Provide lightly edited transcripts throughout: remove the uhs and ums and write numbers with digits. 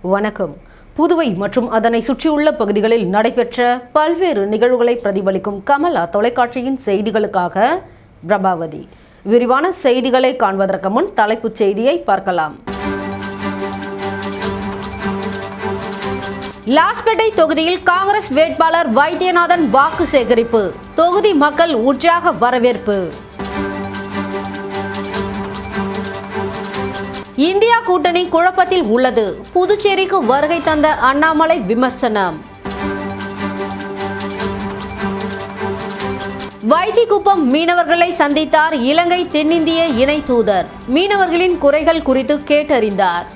வணக்கம். புதுவை மற்றும் அதனை சுற்றியுள்ள பகுதிகளில் நடைபெற்ற பல்வேறு நிகழ்வுகளை பிரதிபலிக்கும் கமலா தொலைக்காட்சியின் செய்திகளுக்காக பிரபாவதி. விரிவான செய்திகளை காண்பதற்கு முன் தலைப்புச் செய்தியை பார்க்கலாம். லாஸ்பேட்டை தொகுதியில் காங்கிரஸ் வேட்பாளர் வைத்தியநாதன் வாக்கு சேகரிப்பு. தொகுதி மக்கள் உற்சாக வரவேற்பு. இந்தியா கூட்டணி குழப்பத்தில் உள்ளது. புதுச்சேரிக்கு வருகை தந்த அண்ணாமலை விமர்சனம். வைத்திக்குப்பம் மீனவர்களை சந்தித்தார் இலங்கை தென்னிந்திய இணை தூதர். மீனவர்களின் குறைகள் குறித்து கேட்டறிந்தார்.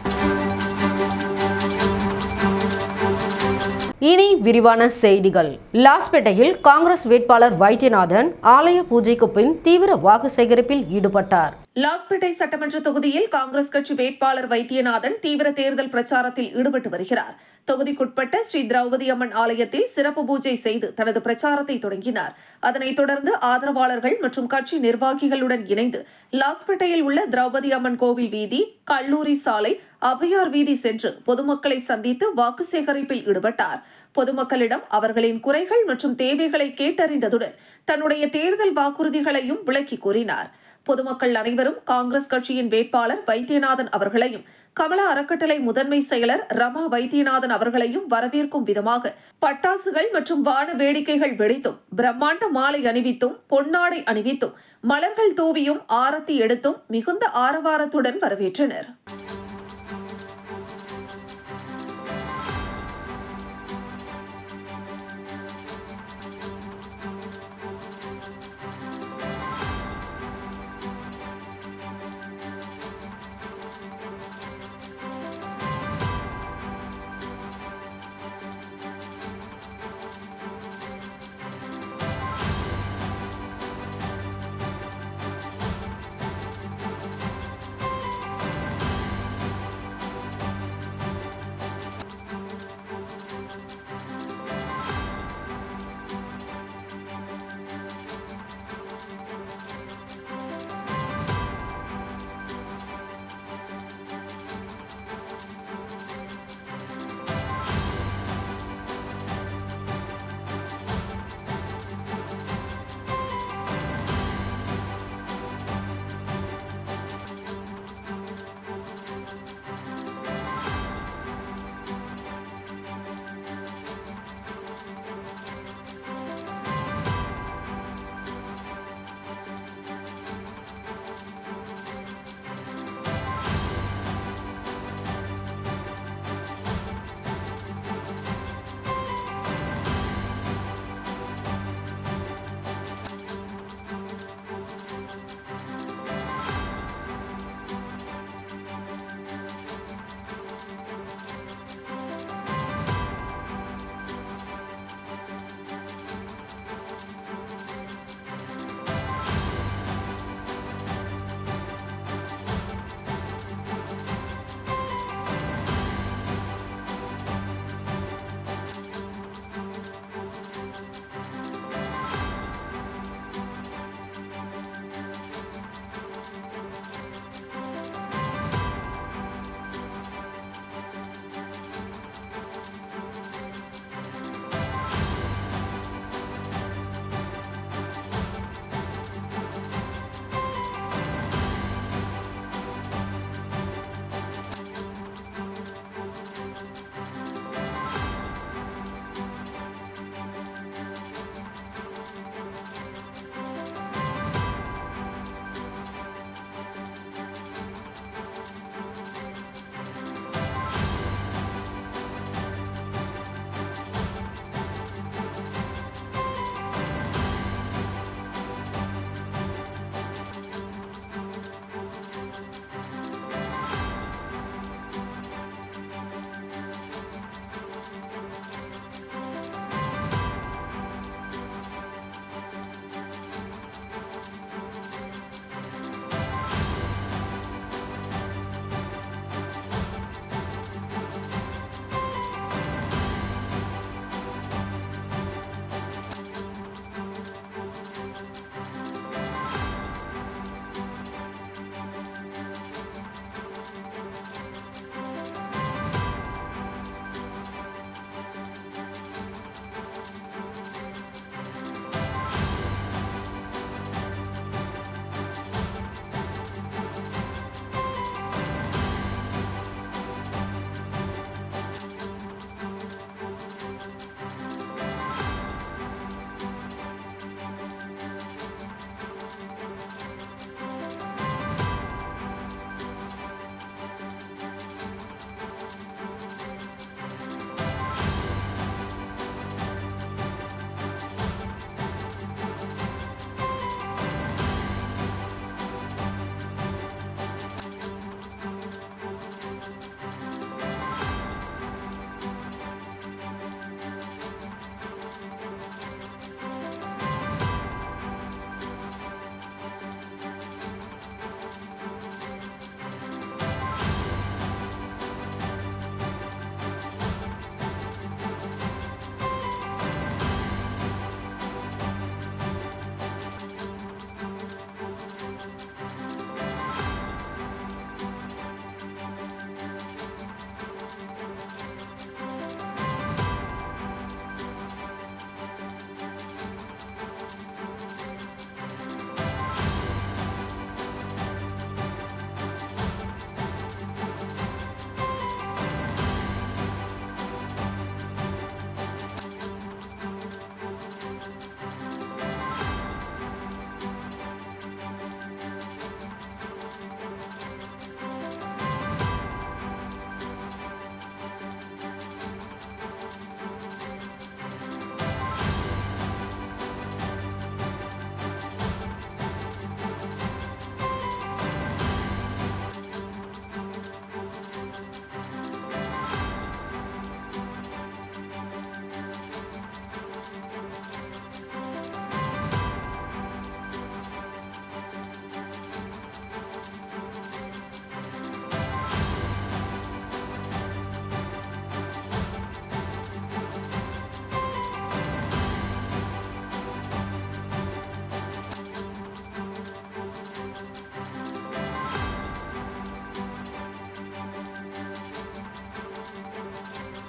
இனி விரிவான செய்திகள். லாஸ்பேட்டையில் காங்கிரஸ் வேட்பாளர் வைத்தியநாதன் ஆலய பூஜைக்கு பின் தீவிர வாக்கு சேகரிப்பில் ஈடுபட்டார். லாஸ்பேட்டை சட்டமன்ற தொகுதியில் காங்கிரஸ் கட்சி வேட்பாளர் வைத்தியநாதன் தீவிர தேர்தல் பிரச்சாரத்தில் ஈடுபட்டு வருகிறார். தொகுதிக்குட்பட்ட ஸ்ரீ திரௌபதி அம்மன் ஆலயத்தில் சிறப்பு பூஜை செய்து தனது பிரச்சாரத்தை தொடங்கினார். அதனைத் தொடர்ந்து ஆதரவாளர்கள் மற்றும் கட்சி நிர்வாகிகளுடன் இணைந்து லாஸ்பேட்டையில் உள்ள திரௌபதி அம்மன் கோவில் வீதி, கல்லூரி சாலை, அபயார் வீதி சென்று பொதுமக்களை சந்தித்து வாக்கு சேகரிப்பில் ஈடுபட்டார். பொதுமக்களிடம் அவர்களின் குறைகள் மற்றும் தேவைகளை கேட்டறிந்ததுடன் தன்னுடைய தேர்தல் வாக்குறுதிகளையும் விளக்கி கூறினார். பொதுமக்கள் அனைவரும் காங்கிரஸ் கட்சியின் வேட்பாளர் வைத்தியநாதன் அவர்களையும் கமலா அறக்கட்டளை முதன்மை செயலர் ரமா வைத்தியநாதன் அவர்களையும் வரவேற்கும் விதமாக பட்டாசுகள் மற்றும் வான வேடிக்கைகள் வெடித்தும், பிரம்மாண்ட மாலை அணிவித்தும், பொன்னாடை அணிவித்தும், மலர்கள் தூவியும், ஆரத்தி எடுத்தும் மிகுந்த ஆரவாரத்துடன் வரவேற்றனர்.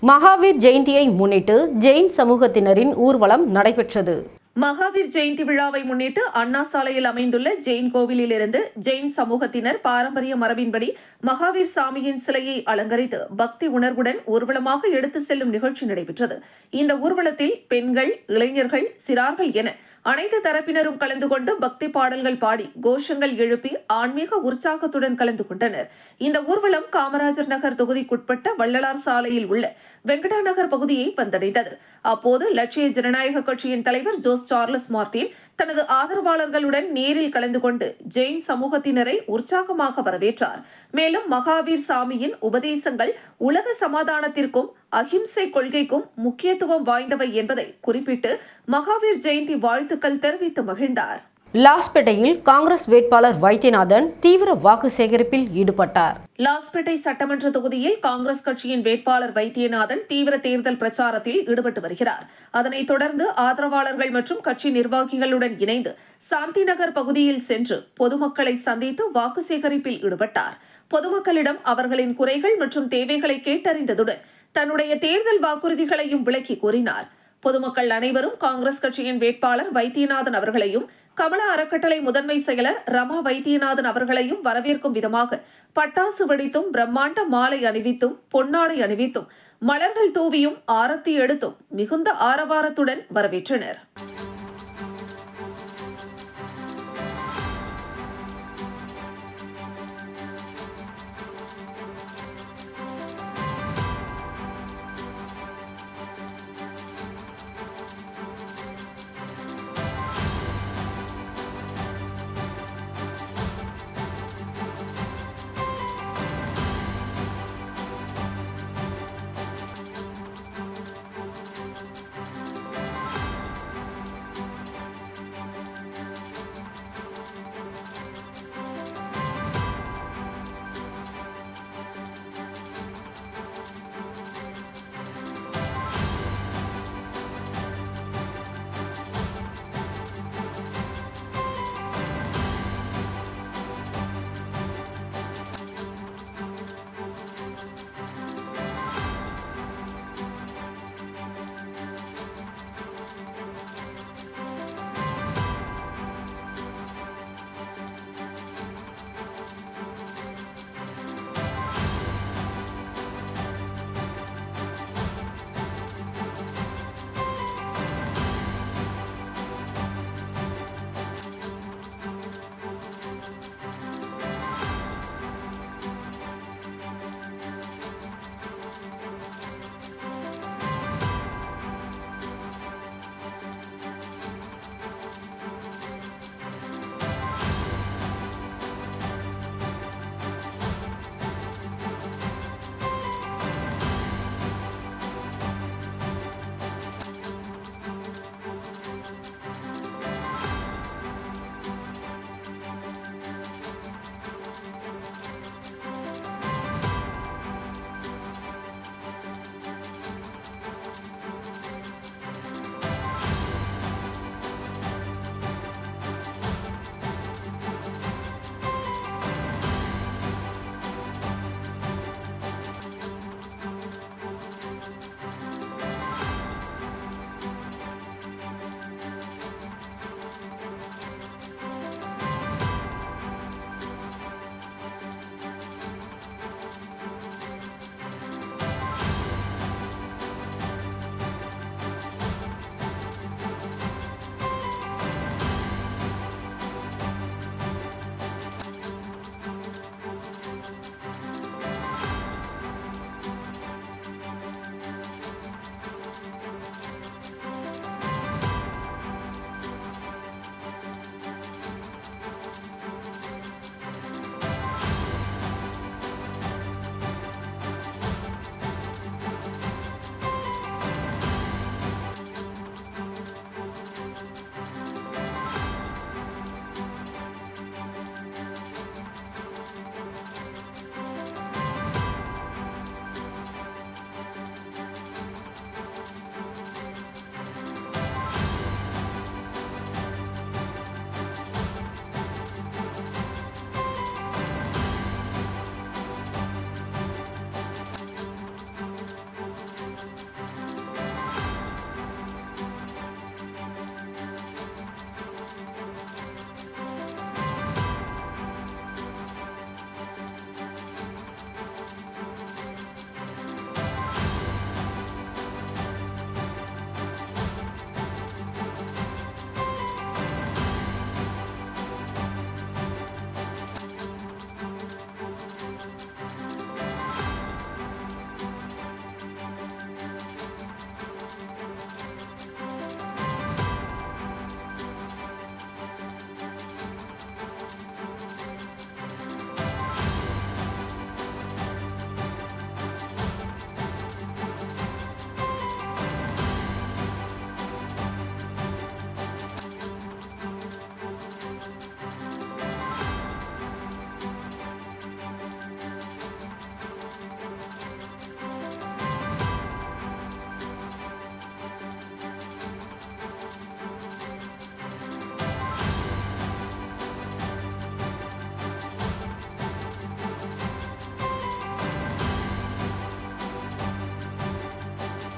மகாவீர் ஜெயந்தியை முன்னிட்டு ஜெயின் சமூகத்தினரின் ஊர்வலம் நடைபெற்றது. மகாவீர் ஜெயந்தி விழாவை முன்னிட்டு அண்ணா சாலையில் அமைந்துள்ள ஜெயின் கோவிலில் இருந்து ஜெயின் சமூகத்தினர் பாரம்பரிய மரபின்படி மகாவீர் சாமியின் சிலையை அலங்கரித்து பக்தி உணர்வுடன் ஊர்வலமாக எடுத்து செல்லும் நிகழ்ச்சி நடைபெற்றது. இந்த ஊர்வலத்தில் பெண்கள், இளைஞர்கள், சிறார்கள் என அனைத்து தரப்பினரும் கலந்து கொண்டு பக்தி பாடல்கள் பாடி கோஷங்கள் எழுப்பி ஆன்மீக உற்சாகத்துடன் கலந்து கொண்டனர். இந்த ஊர்வலம் காமராஜர் நகர் தொகுதிக்குட்பட்ட வள்ளலார் சாலையில் உள்ள வெங்கடா நகர் பகுதியை வந்தடைந்தது. அப்போது லட்சிய ஜனநாயக கட்சியின் தலைவர் ஜோஸ் சார்லஸ் மார்டின் தனது ஆதரவாளர்களுடன் நேரில் கலந்து கொண்டு ஜெயின் சமூகத்தினரை உற்சாகமாக வரவேற்றார். மேலும் மகாவீர் சாமியின் உபதேசங்கள் உலக சமாதானத்திற்கும் அஹிம்சை கொள்கைக்கும் முக்கியத்துவம் வாய்ந்தவை என்பதை குறிப்பிட்டு மகாவீர் ஜெயந்தி வாழ்த்துக்கள் தெரிவித்து மகிழ்ந்தார். லாஸ்பேட்டையில் காங்கிரஸ் வேட்பாளர் வைத்தியநாதன் தீவிர வாக்கு சேகரிப்பில் ஈடுபட்டார். லாஸ்பேட்டை சட்டமன்ற தொகுதியில் காங்கிரஸ் கட்சியின் வேட்பாளர் வைத்தியநாதன் தீவிர தேர்தல் பிரச்சாரத்தில் ஈடுபட்டு வருகிறார். அதனைத் தொடர்ந்து ஆதரவாளர்கள் மற்றும் கட்சி நிர்வாகிகளுடன் இணைந்து சாந்தி நகர் பகுதியில் சென்று பொதுமக்களை சந்தித்து வாக்கு சேகரிப்பில் ஈடுபட்டார். பொதுமக்களிடம் அவர்களின் குறைகள் மற்றும் தேவைகளை கேட்டறிந்ததுடன் தன்னுடைய தேர்தல் வாக்குறுதிகளையும் விளக்கி கூறினார். பொதுமக்கள் அனைவரும் காங்கிரஸ் கட்சியின் வேட்பாளர் வைத்தியநாதன் அவர்களையும் கமலா அறக்கட்டளை முதன்மை செயலர் ரமா வைத்தியநாதன் அவர்களையும் வரவேற்கும் விதமாக பட்டாசு வெடித்தும் பிரம்மாண்ட மாலை அணிவித்தும் பொன்னாடை அணிவித்தும் மலர்கள் தூவியும் ஆரத்தி எடுத்தும் மிகுந்த ஆரவாரத்துடன் வரவேற்றனர்.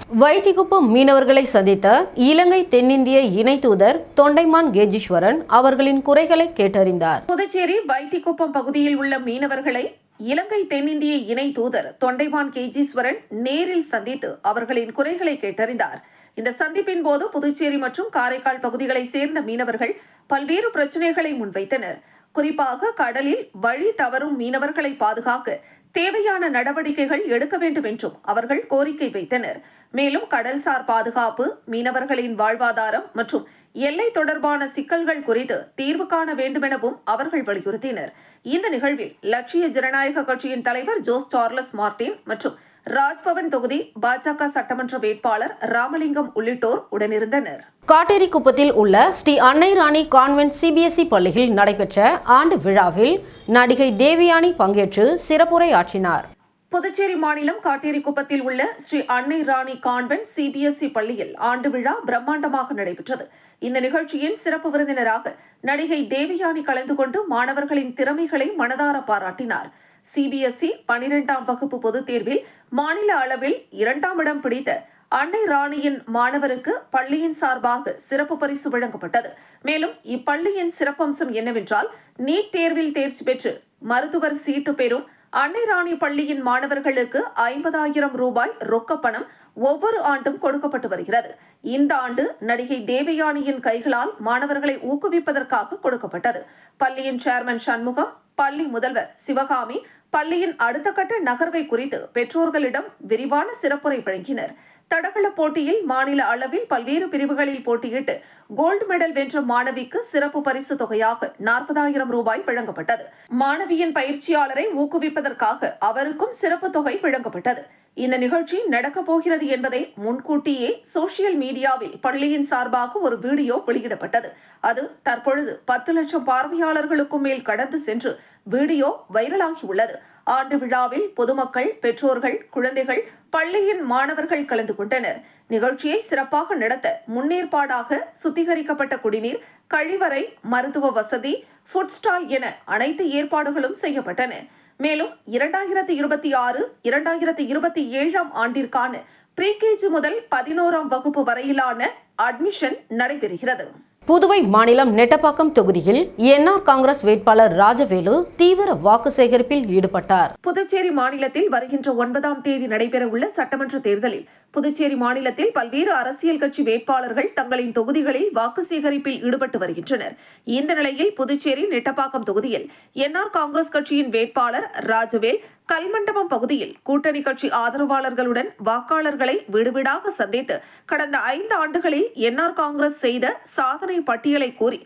வைத்திக்குப்பம் மீனவர்களை சந்தித்த இலங்கை தென்னிந்திய இணை தூதர் தொண்டைமான் கேஜீஸ்வரன் அவர்களின் குறைகளை கேட்டறிந்தார். புதுச்சேரி வைத்திக்குப்பம் பகுதியில் உள்ள மீனவர்களை இலங்கை தென்னிந்திய இணை தூதர் தொண்டைமான் கேஜீஸ்வரன் நேரில் சந்தித்து அவர்களின் குறைகளை கேட்டறிந்தார். இந்த சந்திப்பின் போது புதுச்சேரி மற்றும் காரைக்கால் பகுதிகளை சேர்ந்த மீனவர்கள் பல்வேறு பிரச்சனைகளை முன்வைத்தனர். குறிப்பாக கடலில் வழி தவறும் மீனவர்களை பாதுகாக்க தேவையான நடவடிக்கைகள் எடுக்க வேண்டும் என்றும் அவர்கள் கோரிக்கை வைத்தனர். மேலும் கடல்சார் பாதுகாப்பு, மீனவர்களின் வாழ்வாதாரம் மற்றும் எல்லை தொடர்பான சிக்கல்கள் குறித்து தீர்வு காண வேண்டுமெனவும் அவர்கள் வலியுறுத்தினர். இந்த நிகழ்வில் லட்சிய ஜனநாயக கட்சியின் தலைவர் ஜோஸ் சார்லஸ் மார்டின் மற்றும் ராஜ்பவன் தொகுதி பாஜக சட்டமன்ற வேட்பாளர் ராமலிங்கம் உள்ளிட்டோர் உடனிருந்தனர். காட்டேரிக்குப்பத்தில் உள்ள ஸ்ரீ அன்னை ராணி கான்வென்ட் சிபிஎஸ்இ பள்ளியில் நடைபெற்ற ஆண்டு விழாவில் நடிகை தேவயானி பங்கேற்று சிறப்புரை ஆற்றினார். புதுச்சேரி மாநிலம் காட்டேரிக்குப்பத்தில் உள்ள ஸ்ரீ அன்னை ராணி கான்வென்ட் சிபிஎஸ்இ பள்ளியில் ஆண்டு விழா பிரம்மாண்டமாக நடைபெற்றது. இந்த நிகழ்ச்சியில் சிறப்பு விருந்தினராக நடிகை தேவயானி கலந்து கொண்டு மாணவர்களின் திறமைகளை மனதார பாராட்டினார். சிபிஎஸ்இ 12ஆம் வகுப்பு பொதுத் தேர்வில் மாநில அளவில் 2ஆம் இடம் பிடித்த அன்னை ராணியின் மாணவருக்கு பள்ளியின் சார்பாக சிறப்பு பரிசு வழங்கப்பட்டது. மேலும் இப்பள்ளியின் சிறப்பம்சம் என்னவென்றால், நீட் தேர்வில் தேர்ச்சி பெற்று மருத்துவர் சீட்டு பெறும் அன்னை ராணி பள்ளியின் மாணவர்களுக்கு 50,000 ரூபாய் ரொக்கப்பணம் ஒவ்வொரு ஆண்டும் கொடுக்கப்பட்டு வருகிறது. இந்த ஆண்டு நடிகை தேவயானியின் கைகளால் மாணவர்களை ஊக்குவிப்பதற்காக கொடுக்கப்பட்டது. பள்ளியின் சேர்மன் சண்முகம், பள்ளி முதல்வர் சிவகாமி பள்ளியின் அடுத்த கட்ட நகர்வை குறித்து பெற்றோர்களிடம் விரிவான சிறப்புரை வழங்கினர். தடகள போட்டியில் மாநில அளவில் பல்வேறு பிரிவுகளில் போட்டியிட்டு கோல்டு மெடல் வென்ற மாணவிக்கு சிறப்பு பரிசு தொகையாக 40,000 ரூபாய் வழங்கப்பட்டது. மாணவியின் பயிற்சியாளரை ஊக்குவிப்பதற்காக அவருக்கும் சிறப்பு தொகை வழங்கப்பட்டது. இந்த நிகழ்ச்சி நடக்கப் போகிறது என்பதை முன்கூட்டியே சோசியல் மீடியாவில் பள்ளியின் சார்பாக ஒரு வீடியோ வெளியிடப்பட்டது. அது தற்பொழுது 10 லட்சம் பார்வையாளர்களுக்கும் மேல் கடந்து சென்று வீடியோ வைரலாகியுள்ளது. ஆண்டு விழாவில் பொதுமக்கள், பெற்றோர்கள், குழந்தைகள், பள்ளியின் மாணவர்கள் கலந்து கொண்டனர். நிகழ்ச்சியை சிறப்பாக நடத்த முன்னேற்பாடாக சுத்திகரிக்கப்பட்ட குடிநீர், கழிவறை, மருத்துவ வசதி, ஃபுட் ஸ்டால் என அனைத்து ஏற்பாடுகளும் செய்யப்பட்டன. மேலும் 2026, 2027 ஆண்டிற்கான ப்ரீகேஜி முதல் 11ஆம் வகுப்பு வரையிலான அட்மிஷன் நடைபெறுகிறது. புதுவை மாநிலம் நெட்டப்பாக்கம் தொகுதியில் என்ஆர் காங்கிரஸ் வேட்பாளர் ராஜவேலு தீவிர வாக்கு சேகரிப்பில் ஈடுபட்டார். புதுச்சேரி மாநிலத்தில் வருகின்ற 9ஆம் தேதி நடைபெறவுள்ள சட்டமன்ற தேர்தலில் புதுச்சேரி மாநிலத்தில் பல்வேறு அரசியல் கட்சி வேட்பாளர்கள் தங்களின் தொகுதிகளில் வாக்கு சேகரிப்பில் ஈடுபட்டு வருகின்றனர். இந்த நிலையில் புதுச்சேரி நெட்டப்பாக்கம் தொகுதியில் என்ஆர் காங்கிரஸ் கட்சியின் வேட்பாளர் ராஜவேல் கல்மண்டபம் பகுதியில் கூட்டணி கட்சி ஆதரவாளர்களுடன் வாக்காளர்களை வீடு வீடாக சந்தித்து கடந்த 5 ஆண்டுகளில் என்ஆர் காங்கிரஸ் செய்த சாதனை பட்டியலை கூறி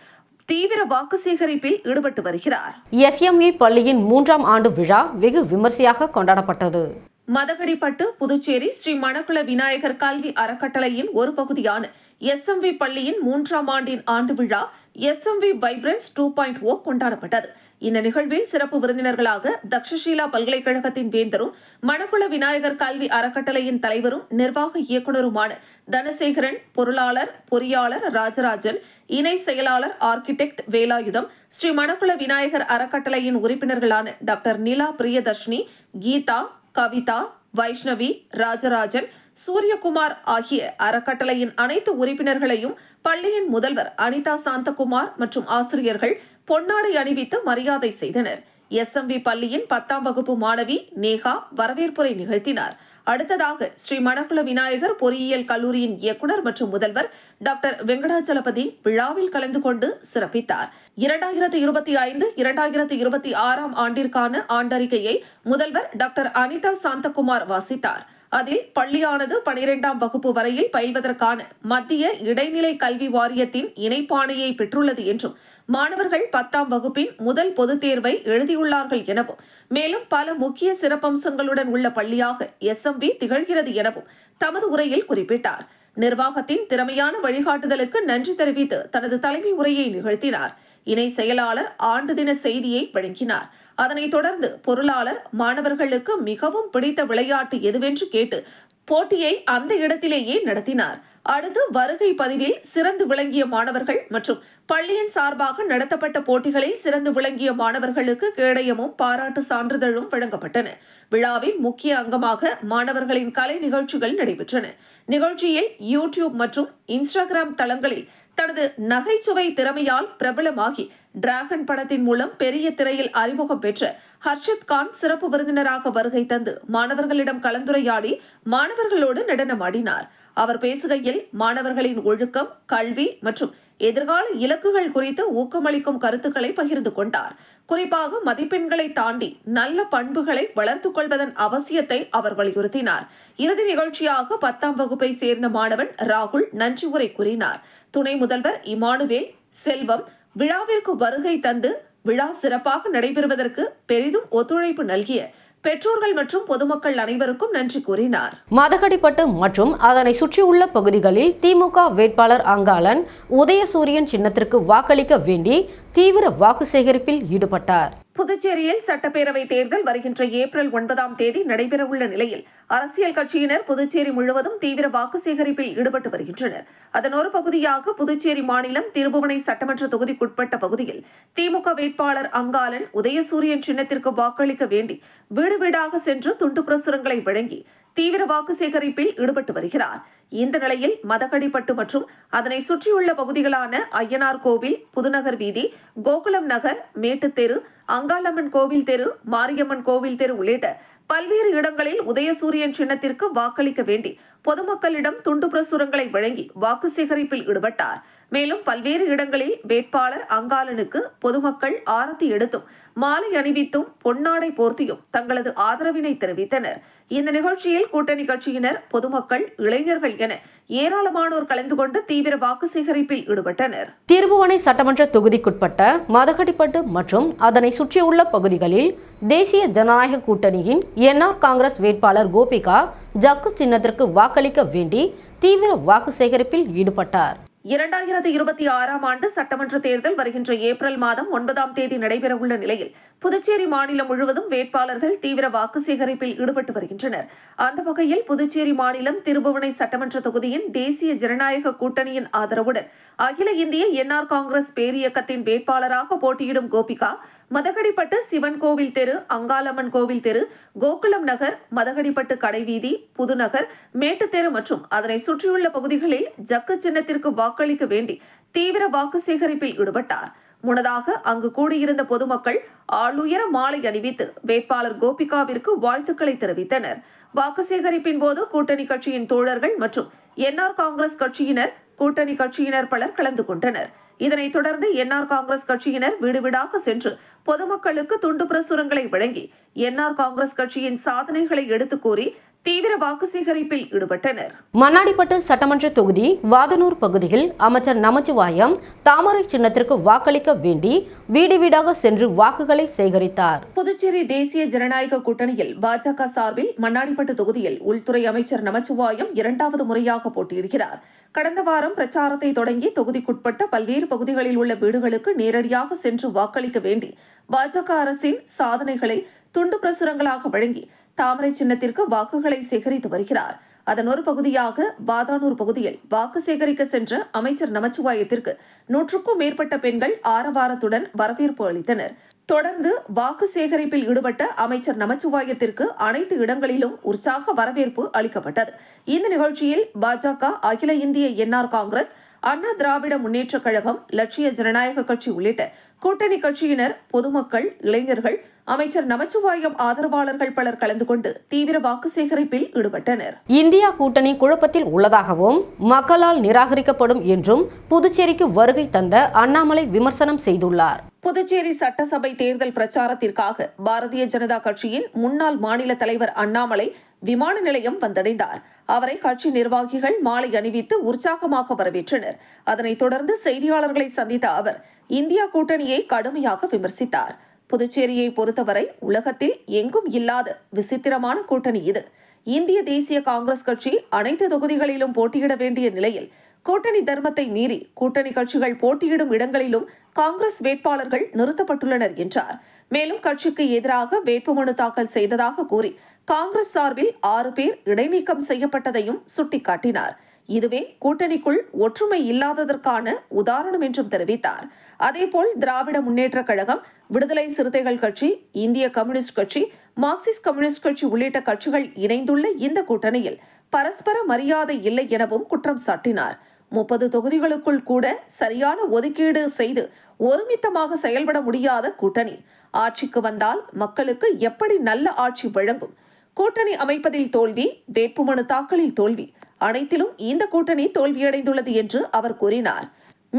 தீவிர வாக்கு சேகரிப்பில் ஈடுபட்டு வருகிறார். எஸ்எம்இ பள்ளியின் 3ஆம் ஆண்டு விழா வெகு விமர்சையாக கொண்டாடப்பட்டது. மதகடிப்பட்டு புதுச்சேரி ஸ்ரீ மணக்குள விநாயகர் கல்வி அறக்கட்டளையின் ஒரு பகுதியான எஸ்எம்வி பள்ளியின் 3ஆம் ஆண்டின் ஆண்டு விழா எஸ்எம்வி வைப்ரன்ஸ் 2.0 கொண்டாடப்பட்டது. இந்த நிகழ்வில் சிறப்பு விருந்தினர்களாக தக்ஷஷீலா பல்கலைக்கழகத்தின் வேந்தரும் மணக்குள விநாயகர் கல்வி அறக்கட்டளையின் தலைவரும் நிர்வாக இயக்குநருமான தனசேகரன், பொருளாளர், பொறியாளர் ராஜராஜன், இணை செயலாளர் ஆர்கிடெக்ட் வேலாயுதம், ஸ்ரீ மணக்குள விநாயகர் அறக்கட்டளையின் உறுப்பினர்களான டாக்டர் நிலா பிரியதர்ஷினி, கீதா, கவிதா, வைஷ்ணவி, ராஜராஜன், சூரியகுமார் ஆகிய அறக்கட்டளையின் அனைத்து உறுப்பினர்களையும் பள்ளியின் முதல்வர் அனிதா சாந்தகுமார் மற்றும் ஆசிரியர்கள் பொன்னாடை அணிவித்து மரியாதை செய்தனர். எஸ்எம்வி பள்ளியின் 10ஆம் வகுப்பு மாணவி நேகா வரவேற்புரை நிகழ்த்தினார். அடுத்ததாக ஸ்ரீ மணக்குள விநாயகர் பொறியியல் கல்லூரியின் இயக்குநர் மற்றும் முதல்வர் டாக்டர் வெங்கடாச்சலபதி விழாவில் கலந்து கொண்டு சிறப்பித்தார். 2025, 2026 ஆண்டிற்கான ஆண்டறிக்கையை முதல்வர் டாக்டர் அனிதா சாந்தகுமார் வாசித்தார். அதில் பள்ளியானது 12ஆம் வகுப்பு வரையில் பயில்வதற்கான மத்திய இடைநிலை கல்வி வாரியத்தின் இணைப்பாணையை பெற்றுள்ளது என்றும், மாணவர்கள் 10ஆம் வகுப்பின் முதல் பொதுத் தேர்வை எழுதியுள்ளார்கள் எனவும், மேலும் பல முக்கிய சிறப்பம்சங்களுடன் உள்ள பள்ளியாக எஸ்எம்வி திகழ்கிறது எனவும் தமது உரையில் குறிப்பிட்டார். நிர்வாகத்தின் திறமையான வழிகாட்டுதலுக்கு நன்றி தெரிவித்து தனது தலைமை உரையை நிகழ்த்தினார். இணை செயலாளர் ஆண்டு தின செய்தியை வழங்கினார். அதனைத் தொடர்ந்து பொருளாளர் மாணவர்களுக்கு மிகவும் பிடித்த விளையாட்டு எதுவென்று கேட்டு போட்டியை அந்த இடத்திலேயே நடத்தினார். அடுத்து வருகை பதிவில் சிறந்து விளங்கிய மாணவர்கள் மற்றும் பள்ளியின் சார்பாக நடத்தப்பட்ட போட்டிகளில் சிறந்து விளங்கிய மாணவர்களுக்கு கேடயமும் பாராட்டு சான்றிதழும் வழங்கப்பட்டன. விழாவின் முக்கிய அங்கமாக மாணவர்களின் கலை நிகழ்ச்சிகள் நடைபெற்றன. நிகழ்ச்சியில் யூடியூப் மற்றும் இன்ஸ்டாகிராம் தளங்களில் தனது நகைச்சுவை திறமையால் பிரபலமாகி டிராகன் படத்தின் மூலம் பெரிய திரையில் அறிமுகம் பெற்ற ஹர்ஷித் கான் சிறப்பு விருந்தினராக வருகை தந்து மாணவர்களிடம் கலந்துரையாடி மாணவர்களோடு நடனமாடினார். அவர் பேசுகையில் மாணவர்களின் ஒழுக்கம், கல்வி மற்றும் எதிர்கால இலக்குகள் குறித்து ஊக்கமளிக்கும் கருத்துக்களை பகிர்ந்து கொண்டார். குறிப்பாக மதிப்பெண்களை தாண்டி நல்ல பண்புகளை வளர்த்துக் கொள்வதன் அவசியத்தை அவர் வலியுறுத்தினார். இறுதி நிகழ்ச்சியாக 10ஆம் வகுப்பை சேர்ந்த மாணவன் ராகுல் நன்றி உரை கூறினார். துணை முதல்வர் இமானுவேல் செல்வம் விழாவிற்கு வருகை தந்து விழா சிறப்பாக நடைபெறுவதற்கு பெரிதும் ஒத்துழைப்பு நல்கிய பெற்றோர்கள் மற்றும் பொதுமக்கள் அனைவருக்கும் நன்றி கூறினார். மதகடிப்பட்டு மற்றும் அதனை சுற்றியுள்ள பகுதிகளில் திமுக வேட்பாளர் அங்காளன் உதயசூரியன் சின்னத்திற்கு வாக்களிக்க வேண்டி தீவிர வாக்கு சேகரிப்பில் ஈடுபட்டார். புதுச்சேரியில் சட்டப்பேரவை தேர்தல் வருகின்ற ஏப்ரல் 9ஆம் தேதி நடைபெறவுள்ள நிலையில் அரசியல் கட்சியினர் புதுச்சேரி முழுவதும் தீவிர வாக்கு சேகரிப்பில் ஈடுபட்டு வருகின்றனர். அதன் ஒரு பகுதியாக புதுச்சேரி மாநிலம் திருபுவனை சட்டமன்ற தொகுதிக்குட்பட்ட பகுதியில் திமுக வேட்பாளர் அங்காளன் உதயசூரியன் சின்னத்திற்கு வாக்களிக்க வேண்டி வீடு வீடாக சென்று துண்டு பிரசுரங்களை வழங்கி தீவிர வாக்கு சேகரிப்பில் ஈடுபட்டு வருகிறார். இந்த நிலையில் மதகடிப்பட்டு மற்றும் அதனை சுற்றியுள்ள பகுதிகளான ஐயனார் கோவில், புதுநகர் வீதி, கோகுலம் நகர், மேட்டுத்தெரு, அங்காளம்மன் கோவில் தெரு, மாரியம்மன் கோவில் தெரு உள்ளிட்ட பல்வேறு இடங்களில் உதயசூரியன் சின்னத்திற்கு வாக்களிக்க வேண்டி பொதுமக்களிடம் துண்டு பிரசுரங்களை வழங்கி வாக்கு சேகரிப்பில் ஈடுபட்டார். மேலும் பல்வேறு இடங்களில் வேட்பாளர் அங்காளனுக்கு பொதுமக்கள் ஆரத்தி எடுத்தும் மாலை அணிவித்தும் பொன்னாடை போர்த்தியும் தங்களது ஆதரவினை தெரிவித்தனர். இந்த நிகழ்ச்சியில் கூட்டணி கட்சியினர், பொதுமக்கள், இளைஞர்கள் என ஏராளமானோர் கலந்து கொண்டு தீவிர வாக்கு சேகரிப்பில் ஈடுபட்டனர். திருபுவனை சட்டமன்ற தொகுதிக்குட்பட்ட மதகடிப்பட்டு மற்றும் அதனை சுற்றியுள்ள பகுதிகளில் தேசிய ஜனநாயக கூட்டணியின் என்ஆர் காங்கிரஸ் வேட்பாளர் கோபிகா ஜக்கு சின்னத்திற்கு வாக்களிக்க வேண்டி தீவிர வாக்கு சேகரிப்பில் ஈடுபட்டார். 2026ஆம் ஆண்டு சட்டமன்ற தேர்தல் வருகின்ற ஏப்ரல் மாதம் 9ஆம் தேதி நடைபெறவுள்ள நிலையில் புதுச்சேரி மாநிலம் முழுவதும் வேட்பாளர்கள் தீவிர வாக்கு சேகரிப்பில் ஈடுபட்டு வருகின்றனர். அந்த வகையில் புதுச்சேரி மாநிலம் திருபுவனை சட்டமன்ற தொகுதியின் தேசிய ஜனநாயக கூட்டணியின் ஆதரவுடன் அகில இந்திய என்ஆர் காங்கிரஸ் பேரியக்கத்தின் வேட்பாளராக போட்டியிடும் கோபிகா மதகடிப்பட்டு சிவன் கோவில் தெரு, அங்காளம்மன் கோவில் தெரு, கோகுலம் நகர், மதகடிப்பட்டு கடைவீதி, புதுநகர், மேட்டுத்தெரு மற்றும் அதனை சுற்றியுள்ள பகுதிகளில் ஜக்கு சின்னத்திற்கு வாக்களிக்க வேண்டி தீவிர வாக்கு சேகரிப்பில் ஈடுபட்டார். முன்னதாக அங்கு கூடியிருந்த பொதுமக்கள் ஆளுயர மாலை அணிவித்து வேட்பாளர் கோபிகாவிற்கு வாழ்த்துக்களை தெரிவித்தனர். வாக்கு சேகரிப்பின் போது கூட்டணி கட்சியின் தோழர்கள் மற்றும் என்ஆர் காங்கிரஸ் கட்சியினர், கூட்டணி கட்சியினர் பலர் கலந்து கொண்டனர். இதனைத் தொடர்ந்து என்ஆர் காங்கிரஸ் கட்சியினர் வீடு வீடாக சென்று பொதுமக்களுக்கு துண்டு பிரசுரங்களை வழங்கி என்ஆர் காங்கிரஸ் கட்சியின் சாதனைகளை எடுத்துக் கூறி தீவிர வாக்கு சேகரிப்பில் ஈடுபட்டனர். மண்ணாடிப்பட்டு சட்டமன்ற தொகுதி வாதனூர் பகுதியில் அமைச்சர் நமச்சிவாயம் தாமரை சின்னத்திற்கு வாக்களிக்க வேண்டி வீடு வீடாக சென்று வாக்குகளை சேகரித்தார். புதுச்சேரி தேசிய ஜனநாயக கூட்டணியில் பாஜக சார்பில் மண்ணாடிப்பட்டு தொகுதியில் உள்துறை அமைச்சர் நமச்சிவாயம் 2வது முறையாக போட்டியிடுகிறார். கடந்த வாரம் பிரச்சாரத்தை தொடங்கி தொகுதிக்குட்பட்ட பல்வேறு பகுதிகளில் உள்ள வீடுகளுக்கு நேரடியாக சென்று வாக்களிக்க வேண்டி பாஜக அரசின் சாதனைகளை துண்டு பிரசுரங்களாக வழங்கி தாமரை சின்னத்திற்கு வாக்குகளை சேகரித்து வருகிறார். அதன் ஒரு பகுதியாக பாதானூர் பகுதியில் வாக்கு சேகரிக்க சென்ற அமைச்சர் நமச்சிவாயத்திற்கு 100க்கும் மேற்பட்ட பெண்கள் ஆரவாரத்துடன் வரவேற்பு அளித்தனர். தொடர்ந்து வாக்கு சேகரிப்பில் ஈடுபட்ட அமைச்சர் நமச்சிவாயத்திற்கு அனைத்து இடங்களிலும் உற்சாக வரவேற்பு அளிக்கப்பட்டது. இந்த நிகழ்ச்சியில் பாஜக, அகில இந்திய என்ஆர் காங்கிரஸ், அண்ணா திராவிட முன்னேற்ற கழகம், லட்சிய ஜனநாயக கட்சி உள்ளிட்ட கூட்டணி கட்சியினர், பொதுமக்கள், இளைஞர்கள், அமைச்சர் நமச்சிவாயம் ஆதரவாளர்கள் பலர் கலந்து கொண்டு தீவிர வாக்கு சேகரிப்பில் ஈடுபட்டனர். இந்தியா கூட்டணி குழப்பத்தில் உள்ளதாகவும் மக்களால் நிராகரிக்கப்படும் என்றும் புதுச்சேரிக்கு வருகை தந்த அண்ணாமலை விமர்சனம் செய்துள்ளார். புதுச்சேரி சட்டசபை தேர்தல் பிரச்சாரத்திற்காக பாரதிய ஜனதா கட்சியின் முன்னாள் மாநில தலைவர் அண்ணாமலை விமான நிலையம் வந்தடைந்தார். அவரை கட்சி நிர்வாகிகள் மாலை அணிவித்து உற்சாகமாக வரவேற்றனர். அதனைத் தொடர்ந்து செய்தியாளர்களை சந்தித்த அவர் இந்தியா கூட்டணியை கடுமையாக விமர்சித்தார். புதுச்சேரியை பொறுத்தவரை உலகத்தில் எங்கும் இல்லாத விசித்திரமான கூட்டணி இது. இந்திய தேசிய காங்கிரஸ் கட்சி அனைத்து தொகுதிகளிலும் போட்டியிட வேண்டிய நிலையில் கூட்டணி தர்மத்தை மீறி கூட்டணி கட்சிகள் போட்டியிடும் இடங்களிலும் காங்கிரஸ் வேட்பாளர்கள் நிறுத்தப்பட்டுள்ளனர் என்றார். மேலும் கட்சிக்கு எதிராக வேட்புமனு தாக்கல் செய்ததாக கூறி காங்கிரஸ் சார்பில் 6 பேர் இடைநீக்கம் செய்யப்பட்டதையும் சுட்டிக்காட்டினார். இதுவே கூட்டணிக்குள் ஒற்றுமை இல்லாததற்கான உதாரணம் என்றும் தெரிவித்தார். அதேபோல் திராவிட முன்னேற்றக் கழகம், விடுதலை சிறுத்தைகள் கட்சி, இந்திய கம்யூனிஸ்ட் கட்சி, மார்க்சிஸ்ட் கம்யூனிஸ்ட் கட்சி உள்ளிட்ட கட்சிகள் இணைந்துள்ள இந்த கூட்டணியில் பரஸ்பர மரியாதை இல்லை எனவும் குற்றம் சாட்டினார். 30 தொகுதிகளுக்குள் கூட சரியான ஒதுக்கீடு செய்து ஒருமித்தமாக செயல்பட முடியாத கூட்டணி ஆட்சிக்கு வந்தால் மக்களுக்கு எப்படி நல்ல ஆட்சி வழங்கும்? கூட்டணி அமைப்பதில் தோல்வி, வேட்புமனு தாக்கலில் தோல்வி, அனைத்திலும் இந்த கூட்டணி தோல்வியடைந்துள்ளது என்று அவர் கூறினார்.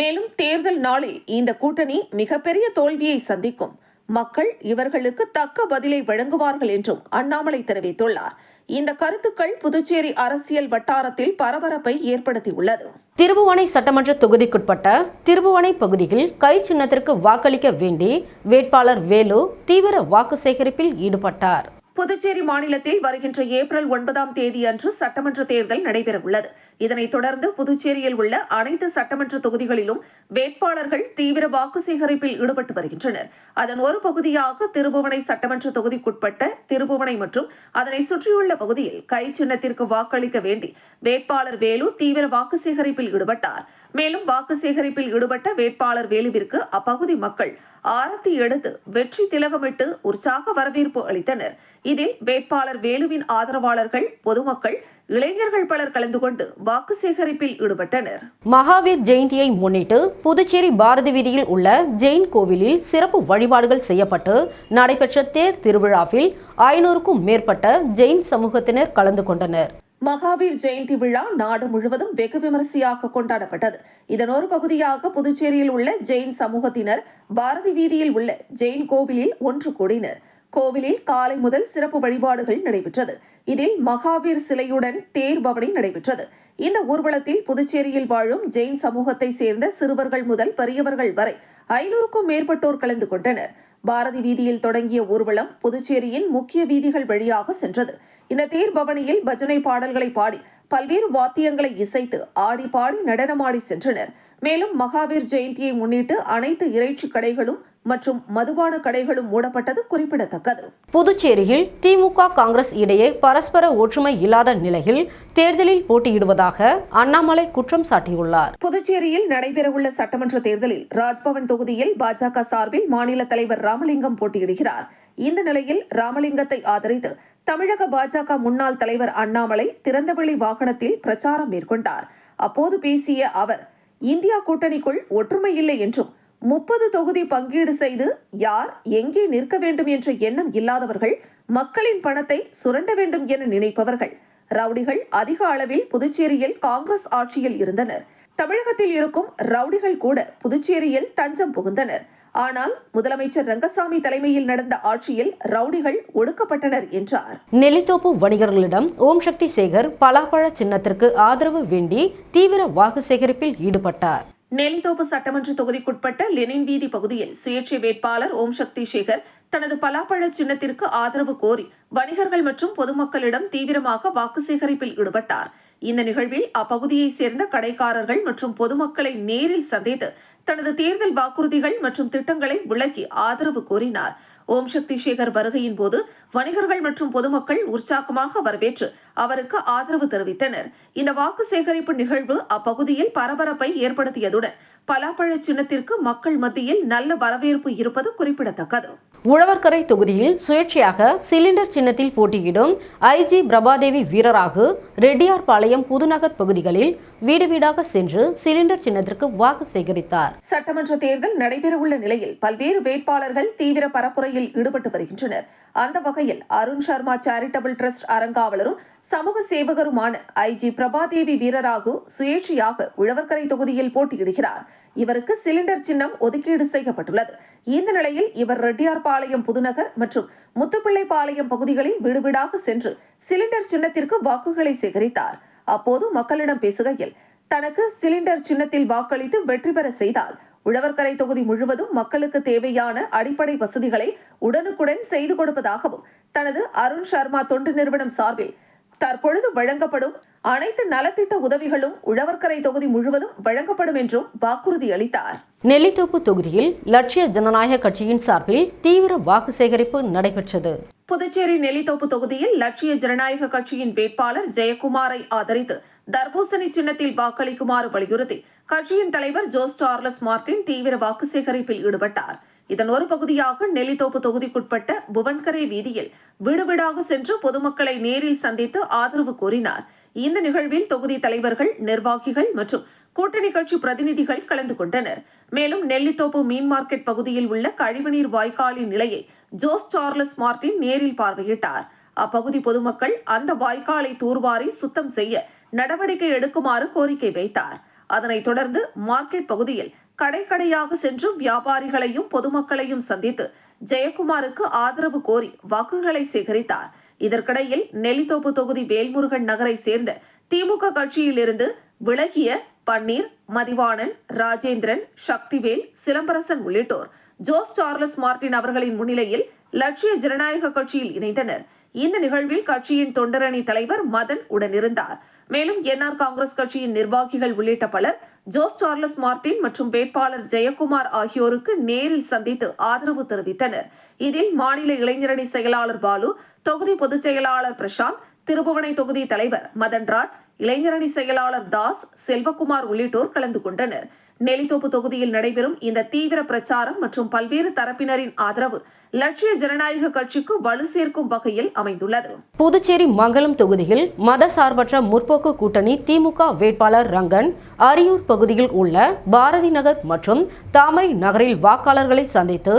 மேலும் தேர்தல் நாளில் இந்த கூட்டணி மிகப்பெரிய தோல்வியை சந்திக்கும், மக்கள் இவர்களுக்கு தக்க பதிலை வழங்குவார்கள் என்றும் அண்ணாமலை தெரிவித்துள்ளார். இந்த கருத்துக்கள் புதுச்சேரி அரசியல் வட்டாரத்தில் பரபரப்பை ஏற்படுத்தியுள்ளது. திருபுவனை சட்டமன்ற தொகுதிக்குட்பட்ட திருபுவனை பகுதியில் கை சின்னத்திற்கு வாக்களிக்க வேண்டி வேட்பாளர் வேலு தீவிர வாக்கு சேகரிப்பில் ஈடுபட்டார். புதுச்சேரி மாநிலத்தில் வருகின்ற ஏப்ரல் 9ஆம் தேதி அன்று சட்டமன்ற தேர்தல் நடைபெறவுள்ளது. இதனைத் தொடர்ந்து புதுச்சேரியில் உள்ள அனைத்து சட்டமன்ற தொகுதிகளிலும் வேட்பாளர்கள் தீவிர வாக்கு சேகரிப்பில் ஈடுபட்டு வருகின்றனர். அதன் ஒரு பகுதியாக திருபுவனை சட்டமன்ற தொகுதிக்குட்பட்ட திருபுவனை மற்றும் அதனை சுற்றியுள்ள பகுதியில் கை சின்னத்திற்கு வாக்களிக்க வேண்டி வேட்பாளர் வேலு தீவிர வாக்கு சேகரிப்பில் ஈடுபட்டார். மேலும் வாக்கு சேகரிப்பில் ஈடுபட்ட வேட்பாளர் வேலுவிற்கு அப்பகுதி மக்கள் ஆரத்தி எடுத்து வெற்றி திலகமிட்டு உற்சாக வரவேற்பு அளித்தனர். இதில் வேட்பாளர் வேலுவின் ஆதரவாளர்கள், பொதுமக்கள், இளைஞர்கள் பலர் கலந்து கொண்டு வாக்கு சேகரிப்பில் ஈடுபட்டனர். மகாவீர் ஜெயந்தியை முன்னிட்டு புதுச்சேரி பாரதி வீதியில் உள்ள ஜெயின் கோவிலில் சிறப்பு வழிபாடுகள் செய்யப்பட்டு நடைபெற்ற தேர் திருவிழாவில் 500க்கும் மேற்பட்ட ஜெயின் சமூகத்தினர் கலந்து கொண்டனர். மகாவீர் ஜெயந்தி விழா நாடு முழுவதும் வெகு விமரிசையாக கொண்டாடப்பட்டது. இதன் ஒரு பகுதியாக புதுச்சேரியில் உள்ள ஜெயின் சமூகத்தினர் பாரதி வீதியில் உள்ள ஜெயின் கோவிலில் ஒன்று கூடினர். கோவிலில் காலை முதல் சிறப்பு வழிபாடுகள் நடைபெற்றது. இதில் மகாவீர் சிலையுடன் தேர் பவனி நடைபெற்றது. இந்த ஊர்வலத்தில் புதுச்சேரியில் வாழும் ஜெயின் சமூகத்தை சேர்ந்த சிறுவர்கள் முதல் பெரியவர்கள் வரை 500க்கும் மேற்பட்டோர் கலந்து கொண்டனர். பாரதி வீதியில் தொடங்கிய ஊர்வலம் புதுச்சேரியின் முக்கிய வீதிகள் வழியாக சென்றது. இந்த தேர் பவனியில் பஜனை பாடல்களை பாடி பல்வேறு வாத்தியங்களை இசைத்து ஆடி பாடி நடனமாடி சென்றனர். மேலும் மகாவீர் ஜெயந்தியை முன்னிட்டு அனைத்து இறைச்சி கடைகளும் மற்றும் மதுபான கடைகளும் மூடப்பட்டது குறிப்பிடத்தக்கது. புதுச்சேரியில் திமுக காங்கிரஸ் இடையே பரஸ்பர ஒற்றுமை இல்லாத நிலையில் தேர்தலில் போட்டியிடுவதாக அண்ணாமலை குற்றம் சாட்டியுள்ளார். புதுச்சேரியில் நடைபெறவுள்ள சட்டமன்ற தேர்தலில் ராஜ்பவன் தொகுதியில் பாஜக சார்பில் மாநில தலைவர் ராமலிங்கம் போட்டியிடுகிறார். இந்த நிலையில் ராமலிங்கத்தை ஆதரித்து தமிழக பாஜக முன்னாள் தலைவர் அண்ணாமலை திறந்தவெளி வாகனத்தில் பிரச்சாரம் மேற்கொண்டார். அப்போது பேசிய அவர், இந்தியா கூட்டணிக்குள் ஒற்றுமை இல்லை என்றும் 30 தொகுதி பங்கீடு செய்து யார் எங்கே நிற்க வேண்டும் என்ற எண்ணம் இல்லாதவர்கள், மக்களின் பணத்தை சுரண்ட வேண்டும் என நினைப்பவர்கள், ரவுடிகள் அதிக அளவில் புதுச்சேரியில் காங்கிரஸ் ஆட்சியில் இருந்தனர். தமிழகத்தில் இருக்கும் ரவுடிகள் கூட புதுச்சேரியில் தஞ்சம் புகுந்தனர். ஆனால் முதலமைச்சர் ரங்கசாமி தலைமையில் நடந்த ஆட்சியில் ரவுடிகள் ஒடுக்கப்பட்டனர் என்றார். நெல்லித்தோப்பு வணிகர்களிடம் ஓம் சக்தி சேகர் பலாப்பழ சின்னத்திற்கு ஆதரவு வேண்டி தீவிர வாக்கு சேகரிப்பில் ஈடுபட்டார். நெல்லித்தோப்பு சட்டமன்ற தொகுதிக்குட்பட்ட லெனின் வீதி பகுதியில் சுயேட்சை வேட்பாளர் ஓம் சக்தி சேகர் தனது பலாப்பழ சின்னத்திற்கு ஆதரவு கோரி வணிகர்கள் மற்றும் பொதுமக்களிடம் தீவிரமாக வாக்கு சேகரிப்பில் ஈடுபட்டார். இந்த நிகழ்வில் அப்பகுதியைச் சேர்ந்த கடைக்காரர்கள் மற்றும் பொதுமக்களை நேரில் சந்தித்து தனது தேர்தல் வாக்குறுதிகள் மற்றும் திட்டங்களை விளக்கி ஆதரவு கோரினார். ஓம் சக்தி சேகர் வருகையின் போது வணிகர்கள் மற்றும் பொதுமக்கள் உற்சாகமாக வரவேற்று அவருக்கு ஆதரவு தெரிவித்தனர். இந்த வாக்கு சேகரிப்பு நிகழ்வு அப்பகுதியில் பரபரப்பை ஏற்படுத்தியதுடன் பலாப்பழ சின்னத்திற்கு மக்கள் மத்தியில் நல்ல வரவேற்பு இருப்பது குறிப்பிடத்தக்கது. உழவர்கரை தொகுதியில் சுயேட்சையாக சிலிண்டர் சின்னத்தில் போட்டியிடும் ஐஜி பிரபாதேவி வீரராகு ரெட்டியார்பாளையம் புதுநகர் பகுதிகளில் வீடு வீடாக சென்று சிலிண்டர் சின்னத்திற்கு வாக்கு சேகரித்தார். சட்டமன்ற தேர்தல் நடைபெறவுள்ள நிலையில் பல்வேறு வேட்பாளர்கள் தீவிர பரப்புரையில் ஈடுபட்டு வருகின்றனர். அந்த வகையில் அருண் சர்மா சேரிட்டபிள் டிரஸ்ட் அறங்காவலரும் சமூக சேவகருமான ஐஜி பிரபாதேவி வீரராகு சுயேட்சையாக உழவர்கரை தொகுதியில் போட்டியிடுகிறார். இவருக்கு சிலிண்டர் சின்னம் ஒதுக்கீடு செய்யப்பட்டுள்ளது. இந்த நிலையில் இவர் ரெட்டியார்பாளையம் புதுநகர் மற்றும் முத்துப்பிள்ளைப்பாளையம் பகுதிகளில் வீடு வீடாக சென்று சிலிண்டர் சின்னத்திற்கு வாக்குகளை சேகரித்தார். அப்போது மக்களிடம் பேசுகையில், தனக்கு சிலிண்டர் சின்னத்தில் வாக்களித்து வெற்றி பெற செய்தால் உழவர்கரை தொகுதி முழுவதும் மக்களுக்கு தேவையான அடிப்படை வசதிகளை உடனுக்குடன் செய்து கொடுப்பதாகவும், தனது அருண் சர்மா தொண்டு நிறுவனம் சார்பில் தற்பொழுது வழங்கப்படும் அனைத்து நலத்திட்ட உதவிகளும் உழவர்கரை தொகுதி முழுவதும் வழங்கப்படும் என்றும் வாக்குறுதி அளித்தார். நெல்லித்தோப்பு தொகுதியில் லட்சிய ஜனநாயக கட்சியின் சார்பில் தீவிர வாக்கு சேகரிப்பு நடைபெற்றது. புதுச்சேரி நெல்லித்தோப்பு தொகுதியில் லட்சிய ஜனநாயக கட்சியின் வேட்பாளர் ஜெயக்குமாரை ஆதரித்து தர்பூசணி சின்னத்தில் வாக்களிக்குமாறு வலியுறுத்தி கட்சியின் தலைவர் ஜோஸ் சார்லஸ் மார்டின் தீவிர வாக்கு சேகரிப்பில் ஈடுபட்டார். இதன் ஒரு பகுதியாக நெல்லித்தோப்பு தொகுதிக்குட்பட்ட புவன்கரே வீதியில் வீடு வீடாக சென்று பொதுமக்களை நேரில் சந்தித்து ஆதரவு கோரினார். இந்த நிகழ்வில் தொகுதி தலைவர்கள், நிர்வாகிகள் மற்றும் கூட்டணி கட்சி பிரதிநிதிகள் கலந்து கொண்டனர். மேலும் நெல்லித்தோப்பு மீன் மார்க்கெட் பகுதியில் உள்ள கழிவுநீர் வாய்க்காலின் நிலையை ஜோஸ் சார்லஸ் மார்டின் நேரில் பார்வையிட்டார். அப்பகுதி பொதுமக்கள் அந்த வாய்க்காலை தூர்வாரி சுத்தம் செய்ய நடவடிக்கை எடுக்குமாறு கோரிக்கை வைத்தார். அதனைத் தொடர்ந்து மார்க்கெட் பகுதியில் கடைக்கடையாக சென்று வியாபாரிகளையும் பொதுமக்களையும் சந்தித்து ஜெயக்குமாருக்கு ஆதரவு கோரி வாக்குகளை சேகரித்தார். இதற்கிடையில் நெல்லித்தோப்பு தொகுதி வேல்முருகன் நகரை சேர்ந்த திமுக கட்சியிலிருந்து விலகிய பன்னீர், மதிவாணன், ராஜேந்திரன், சக்திவேல், சிலம்பரசன் உள்ளிட்டோர் ஜோஸ் சார்லஸ் மார்டின் அவர்களின் முன்னிலையில் லட்சிய ஜனநாயக கட்சியில் இணைந்தனர். இந்த நிகழ்வில் கட்சியின் தொண்டரணி தலைவர் மதன் உடனிருந்தார். மேலும் என்ஆர் காங்கிரஸ் கட்சியின் நிர்வாகிகள் உள்ளிட்ட பலர் ஜோஸ் சார்லஸ் மார்டின் மற்றும் வேட்பாளர் ஜெயக்குமார் ஆகியோருக்கு நேரில் சந்தித்து ஆதரவு தெரிவித்தனர். இதில் மாநில இளைஞரணி செயலாளர் பாலு, தொகுதி பொதுச் செயலாளர் பிரசாந்த், திருபுவனை தொகுதி தலைவர் மதன்ராஜ், இளைஞரணி செயலாளர் தாஸ், செல்வகுமார் உள்ளிட்டோர் கலந்து கொண்டனர். நெல்லித்தோப்பு தொகுதியில் நடைபெறும் இந்த தீவிர பிரச்சாரம் மற்றும் பல்வேறு தரப்பினரின் ஆதரவு லட்சிய ஜனநாயக கட்சிக்கு வலு சேர்க்கும் வகையில் அமைந்துள்ளது. புதுச்சேரி மங்கலம் தொகுதியில் மதசார்பற்ற முற்போக்கு கூட்டணி திமுக வேட்பாளர் ரங்கன் அரியூர் பகுதியில் உள்ள பாரதி நகர் மற்றும் தாமரை நகரில் வாக்காளர்களை சந்தித்து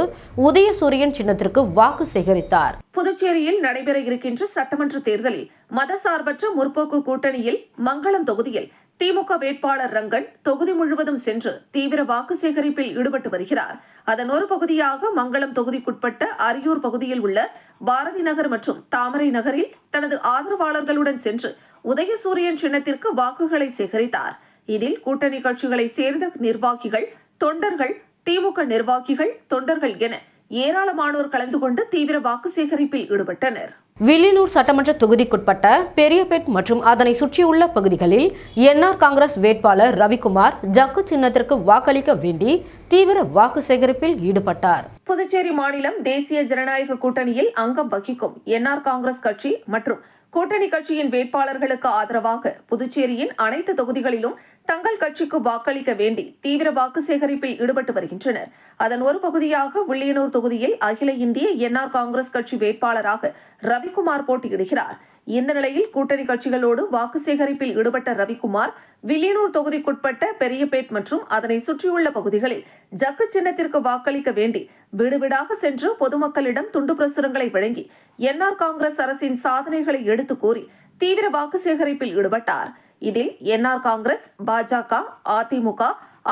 உதயசூரியன் சின்னத்திற்கு வாக்கு சேகரித்தார். புதுச்சேரியில் நடைபெற இருக்கின்ற சட்டமன்ற தேர்தலில் மதசார்பற்ற முற்போக்கு கூட்டணியில் மங்கலம் தொகுதியில் திமுக வேட்பாளர் ரங்கன் தொகுதி முழுவதும் சென்று தீவிர வாக்கு சேகரிப்பில் ஈடுபட்டு வருகிறார். அதன் ஒரு பகுதியாக மங்கலம் தொகுதிக்குட்பட்ட அரியூர் பகுதியில் உள்ள பாரதி நகர் மற்றும் தாமரை நகரில் தனது ஆதரவாளர்களுடன் சென்று உதயசூரியன் சின்னத்திற்கு வாக்குகளை சேகரித்தார். இதில் கூட்டணி கட்சிகளை சேர்ந்த நிர்வாகிகள், தொண்டர்கள், திமுக நிர்வாகிகள், தொண்டர்கள் என ஏராளமானோர் கலந்து கொண்டு தீவிர வாக்கு சேகரிப்பில் ஈடுபட்டனர். வில்லியனூர் சட்டமன்ற தொகுதிக்குட்பட்ட பெரியபேட் மற்றும் அதனை சுற்றியுள்ள பகுதிகளில் என்ஆர் காங்கிரஸ் வேட்பாளர் ரவிக்குமார் ஜக்கு சின்னத்திற்கு வாக்களிக்க வேண்டி தீவிர வாக்கு சேகரிப்பில் ஈடுபட்டார். புதுச்சேரி மாநிலம் தேசிய ஜனநாயக கூட்டணியில் அங்கம் வகிக்கும் என்ஆர் காங்கிரஸ் கட்சி மற்றும் கூட்டணி கட்சியின் வேட்பாளர்களுக்கு ஆதரவாக புதுச்சேரியின் அனைத்து தொகுதிகளிலும் தங்கள் கட்சிக்கு வாக்களிக்க வேண்டி தீவிர வாக்கு சேகரிப்பில் ஈடுபட்டு வருகின்றனர். அதன் ஒரு பகுதியாக வில்லியனூர் தொகுதியில் அகில இந்திய என்ஆர் காங்கிரஸ் கட்சி வேட்பாளராக ரவிக்குமார் போட்டியிடுகிறார். இந்த நிலையில் கூட்டணி கட்சிகளோடு வாக்கு சேகரிப்பில் ஈடுபட்ட ரவிக்குமார் வில்லியனூர் தொகுதிக்குட்பட்ட பெரியபேட் மற்றும் அதனை சுற்றியுள்ள பகுதிகளில் ஜக்கு சின்னத்திற்கு வாக்களிக்க வேண்டி வீடு வீடாக சென்று பொதுமக்களிடம் துண்டு பிரசுரங்களை வழங்கி என்ஆர் காங்கிரஸ் அரசின் சாதனைகளை எடுத்து கூறி தீவிர வாக்கு சேகரிப்பில் ஈடுபட்டார். இதில் என்ஆர் காங்கிரஸ், பாஜக, அதிமுக,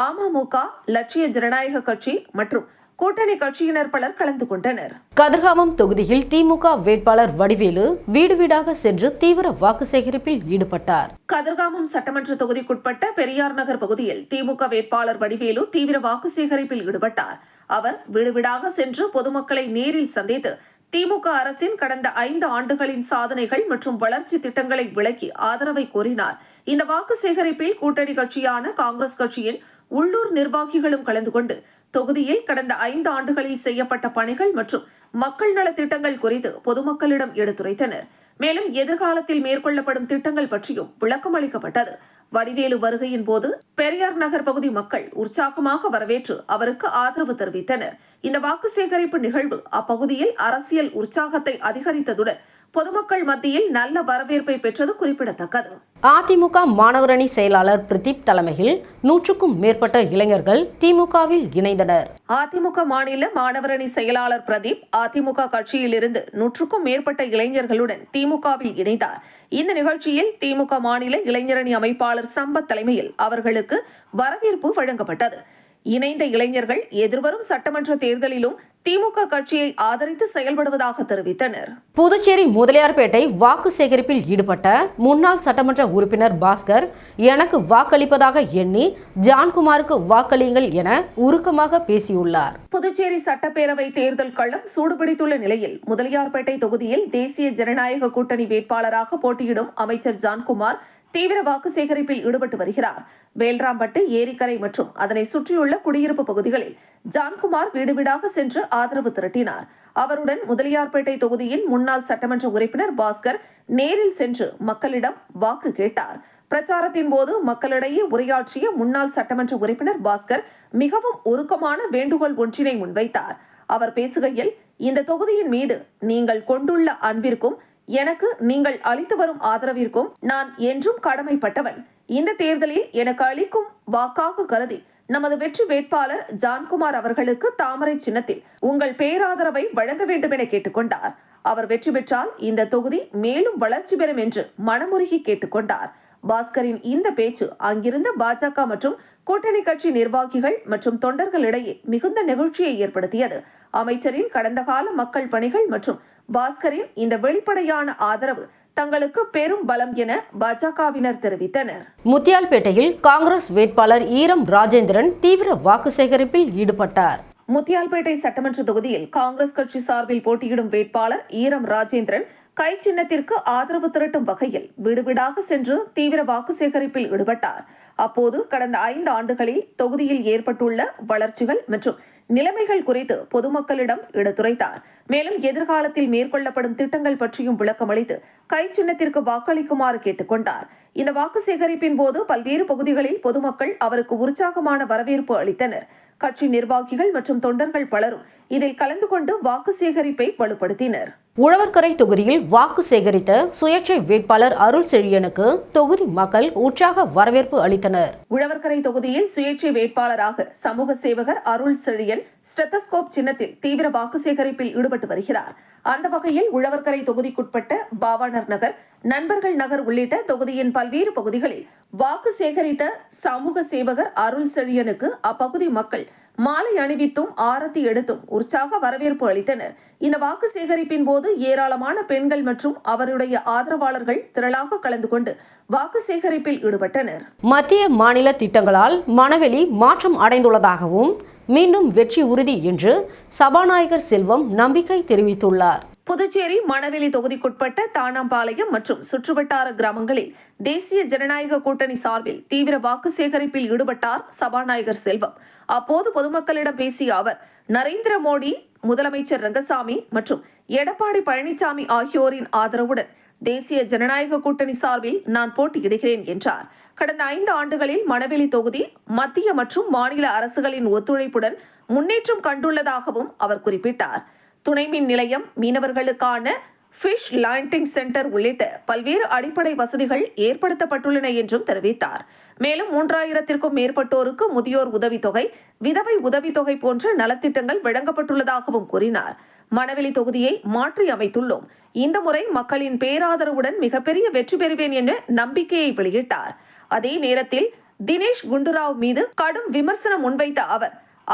அமமுக, லட்சிய ஜனநாயக கட்சி மற்றும் கூட்டணி கட்சியினர் பலர் கலந்து கொண்டனர். கதிர்காமம் தொகுதியில் திமுக வேட்பாளர் வடிவேலு வீடு வீடாக சென்று தீவிர வாக்கு சேகரிப்பில் ஈடுபட்டார். கதிர்காமம் சட்டமன்ற தொகுதிக்குட்பட்ட பெரியார் நகர் பகுதியில் திமுக வேட்பாளர் வடிவேலு தீவிர வாக்கு சேகரிப்பில் ஈடுபட்டார். அவர் வீடு வீடாக சென்று பொதுமக்களை நேரில் சந்தித்து திமுக அரசின் கடந்த 5 ஆண்டுகளின் சாதனைகள் மற்றும் வளர்ச்சி திட்டங்களை விளக்கி ஆதரவை கோரினார். இந்த வாக்கு சேகரிப்பில் கூட்டணி கட்சியான காங்கிரஸ் கட்சியின் உள்ளூர் நிர்வாகிகளும் கலந்து கொண்டு தொகுதியில் கடந்த 5 ஆண்டுகளில் செய்யப்பட்ட பணிகள் மற்றும் மக்கள் நல திட்டங்கள் குறித்து பொதுமக்களிடம் எடுத்துரைத்தனர். மேலும் எதிர்காலத்தில் மேற்கொள்ளப்படும் திட்டங்கள் பற்றியும் விளக்கம் அளிக்கப்பட்டது. வடிவேலு வருகையின் போது பெரியார் நகர் பகுதி மக்கள் உற்சாகமாக வரவேற்று அவருக்கு ஆதரவு தெரிவித்தனர். இந்த வாக்கு சேகரிப்பு நிகழ்வு அப்பகுதியில் அரசியல் உற்சாகத்தை அதிகரித்ததுடன் பொதுமக்கள் மத்தியில் நல்ல வரவேற்பை பெற்றது குறிப்பிடத்தக்கது. அதிமுக மாணவரணி செயலாளர் பிரதீப் தலைமையில் 100க்கும் மேற்பட்ட இளைஞர்கள் திமுகவில் இணைந்தனர். அதிமுக மாநில மாணவரணி செயலாளர் பிரதீப் அதிமுக கட்சியிலிருந்து 100க்கும் மேற்பட்ட இளைஞர்களுடன் திமுகவில் இணைந்தார். இந்த நிகழ்ச்சியில் திமுக மாநில இளைஞரணி அமைப்பாளர் சம்பத் தலைமையில் அவர்களுக்கு வரவேற்பு வழங்கப்பட்டது. இணைந்த இளைஞர்கள் எதிர்வரும் சட்டமன்ற தேர்தலிலும் திமுக கட்சியை ஆதரித்து செயல்படுவதாக தெரிவித்தனர். புதுச்சேரி முதலியார்பேட்டை வாக்கு சேகரிப்பில் ஈடுபட்ட முன்னாள் சட்டமன்ற உறுப்பினர் பாஸ்கர் எனக்கு வாக்களிப்பதாக எண்ணி ஜான்குமாருக்கு வாக்களியுங்கள் என உருக்கமாக பேசியுள்ளார். புதுச்சேரி சட்டப்பேரவை தேர்தல் களம் சூடுபிடித்துள்ள நிலையில் முதலியார்பேட்டை தொகுதியில் தேசிய ஜனநாயக கூட்டணி வேட்பாளராக போட்டியிடும் அமைச்சர் ஜான்குமார் தீவிர வாக்கு சேகரிப்பில் ஈடுபட்டு வருகிறார். வேல்ராம்பட்டு, ஏரிக்கரை மற்றும் அதனை சுற்றியுள்ள குடியிருப்பு பகுதிகளில் ஜான்குமார் வீடு வீடாக சென்று ஆதரவு திரட்டினார். அவருடன் முதலியார்பேட்டை தொகுதியின் முன்னாள் சட்டமன்ற உறுப்பினர் பாஸ்கர் நேரில் சென்று மக்களிடம் வாக்கு கேட்டார். பிரச்சாரத்தின் போது மக்களிடையே உரையாற்றிய முன்னாள் சட்டமன்ற உறுப்பினர் பாஸ்கர் மிகவும் உருக்கமான வேண்டுகோள் ஒன்றினை முன்வைத்தார். அவர் பேசுகையில், இந்த தொகுதியின் மீது நீங்கள் கொண்டுள்ள அன்பிற்கும் எனக்கு நீங்கள் அளித்து வரும் ஆதரவிற்கும் நான் என்றும் கடமைப்பட்டவன். இந்த தேர்தலில் எனக்கு அளிக்கும் வாக்காக கருதி நமது வெற்றி வேட்பாளர் ஜான்குமார் அவர்களுக்கு தாமரை சின்னத்தில் உங்கள் பேராதரவை வழங்க வேண்டும் என கேட்டுக்கொண்டார். அவர் வெற்றி பெற்றால் இந்த தொகுதி மேலும் வளர்ச்சி பெறும் என்று மனமுருகி கேட்டுக்கொண்டார். பாஸ்கரின் இந்த பேச்சு அங்கிருந்த பாஜக மற்றும் கூட்டணி கட்சி நிர்வாகிகள் மற்றும் தொண்டர்களிடையே மிகுந்த நெகிழ்ச்சியை ஏற்படுத்தியது. அமைச்சரின் கடந்த கால மக்கள் பணிகள் மற்றும் பாஸ்கரின் இந்த வெளிப்படையான ஆதரவு தங்களுக்கு பெரும் பலம் என பாஜகவினர் தெரிவித்தனர். முத்தியால்பேட்டையில் காங்கிரஸ் வேட்பாளர் ஈரம் ராஜேந்திரன் தீவிர வாக்கு சேகரிப்பில் ஈடுபட்டார். முத்தியால்பேட்டை சட்டமன்ற தொகுதியில் காங்கிரஸ் கட்சி சார்பில் போட்டியிடும் வேட்பாளர் ஈரம் ராஜேந்திரன் கை சின்னத்திற்கு ஆதரவு திரட்டும் வகையில் வீடு வீடாக சென்று தீவிர வாக்கு சேகரிப்பில் ஈடுபட்டார். அப்போது கடந்த 5 ஆண்டுகளில் தொகுதியில் ஏற்பட்டுள்ள வளர்ச்சிகள் மற்றும் நிலைமைகள் குறித்து பொதுமக்களிடம் எடுத்துரைத்தார். மேலும் எதிர்காலத்தில் மேற்கொள்ளப்படும் திட்டங்கள் பற்றியும் விளக்கமளித்து கை சின்னத்திற்கு வாக்களிக்குமாறு கேட்டுக்கொண்டார். இந்த வாக்கு சேகரிப்பின் போது பல்வேறு பகுதிகளில் பொதுமக்கள் அவருக்கு உற்சாகமான வரவேற்பு அளித்தனர். கட்சி நிர்வாகிகள் மற்றும் தொண்டர்கள் பலரும் இதில் கலந்து கொண்டு வாக்கு சேகரிப்பை வலுப்படுத்தினர். உழவர்கரை தொகுதியில் வாக்கு சேகரித்த சுயேட்சை வேட்பாளர் அருள் செழியனுக்கு தொகுதி மக்கள் உற்சாக வரவேற்பு அளித்தனர். உழவர்கரை தொகுதியில் சுயேட்சை வேட்பாளராக சமூக சேவகர் அருள் செழியன் ஸ்டெத்தஸ்கோப் சின்னத்தில் தீவிர வாக்கு சேகரிப்பில் ஈடுபட்டு வருகிறார். அந்த வகையில் உழவர்கரை தொகுதிக்குட்பட்ட பாவாணர் நகர், நண்பர்கள் நகர் உள்ளிட்ட தொகுதியின் பல்வேறு பகுதிகளில் வாக்கு சேகரித்த சமூக சேவகர் அருள் செழியனுக்கு அப்பகுதி மக்கள் மாலை அணிவித்தும் ஆரத்தி எடுத்தும் உற்சாக வரவேற்பு அளித்தனர். இந்த வாக்கு சேகரிப்பின் போது ஏராளமான பெண்கள் மற்றும் அவருடைய ஆதரவாளர்கள் திரளாக கலந்து கொண்டு வாக்கு சேகரிப்பில் ஈடுபட்டனர். மத்திய மாநில திட்டங்களால் மணவெளி மாற்றம் அடைந்துள்ளதாகவும் மீண்டும் வெற்றி உறுதி என்று சபாநாயகர் செல்வம் நம்பிக்கை தெரிவித்துள்ளார். புதுச்சேரி மணவெளி தொகுதிக்குட்பட்ட தானாம்பாளையம் மற்றும் சுற்றுவட்டார கிராமங்களில் தேசிய ஜனநாயக கூட்டணி சார்பில் தீவிர வாக்கு சேகரிப்பில் ஈடுபட்டார் சபாநாயகர் செல்வம். அப்போது பொதுமக்களிடம் பேசிய அவர், நரேந்திர மோடி, முதலமைச்சர் ரங்கசாமி மற்றும் எடப்பாடி பழனிசாமி ஆகியோரின் ஆதரவுடன் தேசிய ஜனநாயக கூட்டணி சார்பில் நான் போட்டியிடுகிறேன் என்றார். கடந்த 5 ஆண்டுகளில் மணவெளி தொகுதி மத்திய மற்றும் மாநில அரசுகளின் ஒத்துழைப்புடன் முன்னேற்றம் கண்டுள்ளதாகவும் அவர் குறிப்பிட்டார். துணை மின் நிலையம், மீனவர்களுக்கான ஃபிஷ் லாண்டிங் சென்டர் உள்ளிட்ட பல்வேறு அடிப்படை வசதிகள் ஏற்படுத்தப்பட்டுள்ளன என்றும் தெரிவித்தார். மேலும் 3000த்திற்கும் மேற்பட்டோருக்கு முதியோர் உதவித்தொகை, விதவை உதவித்தொகை போன்ற நலத்திட்டங்கள் வழங்கப்பட்டுள்ளதாகவும் கூறினார். மணவெளி தொகுதியை மாற்றி அமைத்துள்ளோம். இந்த முறை மக்களின் பேராதரவுடன் மிகப்பெரிய வெற்றி பெறுவேன் என நம்பிக்கையை வெளியிட்டார். அதே நேரத்தில் தினேஷ் குண்டுராவ் மீது கடும் விமர்சனம் முன்வைத்த